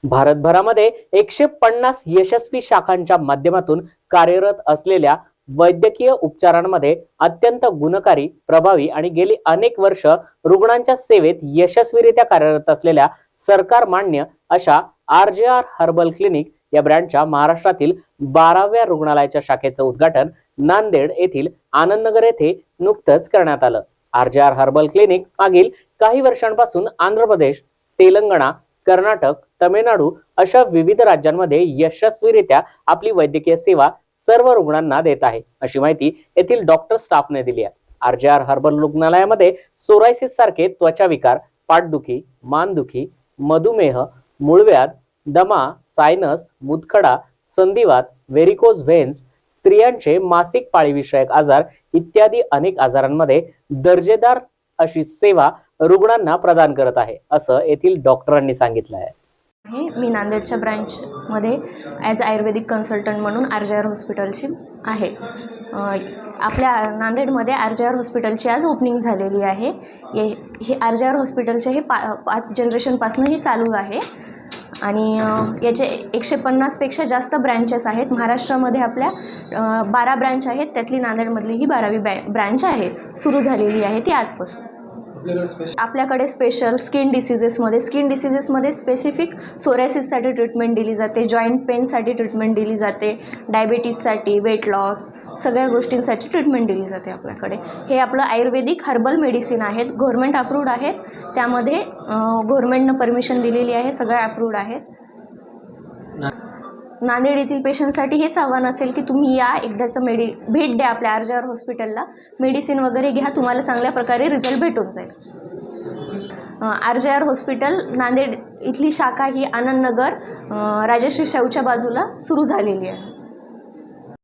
भारतभरामध्ये 150 यशस्वी शाखांच्या माध्यमातून कार्यरत असलेल्या वैद्यकीय उपचारांमध्ये अत्यंत गुणकारी, प्रभावी आणि गेली अनेक वर्ष रुग्णांच्या सेवेत यशस्वीरित्या कार्यरत असलेल्या सरकार मान्य अशा RJR हर्बल क्लिनिक या ब्रँडच्या महाराष्ट्रातील 12व्या रुग्णालयाच्या शाखेचं उद्घाटन नांदेड येथील आनंदनगर येथे नुकतंच करण्यात आलं। RJR हर्बल क्लिनिक मागील काही वर्षांपासून आंध्र प्रदेश, तेलंगणा, कर्नाटक, तमिळनाडू अशा विविध राज्यांमध्ये यशस्वीरित्या आपली वैद्यकीय सेवा सर्व रुग्णांना देत आहे, अशी माहिती येथील डॉक्टर स्टाफने दिली आहे। RJR हर्बल रुग्णालयामध्ये सोरायसिस सारखे त्वचा विकार, पाठदुखी, मानदुखी, मधुमेह, मूळव्याध, दमा, सायनस, मुतखडा, संधिवात, व्हेरिकोज व्हेन्स, स्त्रियांचे मासिक पाळीविषयक आजार इत्यादी अनेक आजारांमध्ये दर्जेदार अशी सेवा रुग्णांना प्रदान करत आहे, असं येथील डॉक्टरांनी सांगितलं आहे। मी नांदेडच्या ब्रांचमध्ये ॲज आयुर्वेदिक कन्सल्टंट म्हणून RJR हॉस्पिटलची आहे। आपल्या नांदेडमध्ये RJR हॉस्पिटलची आज ओपनिंग झालेली आहे। हे RJR हॉस्पिटलचे हे 5 जनरेशनपासून हे चालू आहे आणि याचे 150 पेक्षा जास्त ब्रँचेस आहेत। महाराष्ट्रामध्ये आपल्या 12 ब्रँच आहेत, त्यातली नांदेडमधली ही 12वी ब्रँच आहे, सुरू झालेली आहे ती आजपासून। आपल्याकडे स्पेशल स्किन डिसीजेसमध्ये स्पेसिफिक सोरायसिससाठी ट्रीटमेंट दिली जाते, जॉईंट पेनसाठी ट्रीटमेंट दिली जाते, डायबिटीजसाठी, वेट लॉस सगळ्या गोष्टींसाठी ट्रीटमेंट दिली जाते आपल्याकडे। हे आपलं आयुर्वेदिक हर्बल मेडिसिन आहेत, गव्हर्नमेंट अप्रूव्ड आहेत, त्यामध्ये गव्हर्नमेंटनं परमिशन दिलेली आहे, सगळ्या अप्रूव्ड आहेत। नांदेड येथील पेशंटसाठी हेच आव्हान असेल की तुम्ही या एकदाचं भेट द्या आपल्या RJR हॉस्पिटलला, मेडिसिन वगैरे घ्या, तुम्हाला चांगल्या प्रकारे रिझल्ट भेटून जाईल। RJR हॉस्पिटल नांदेड इथली शाखा ही आनंदनगर राजश्री शाहूच्या बाजूला सुरू झालेली आहे।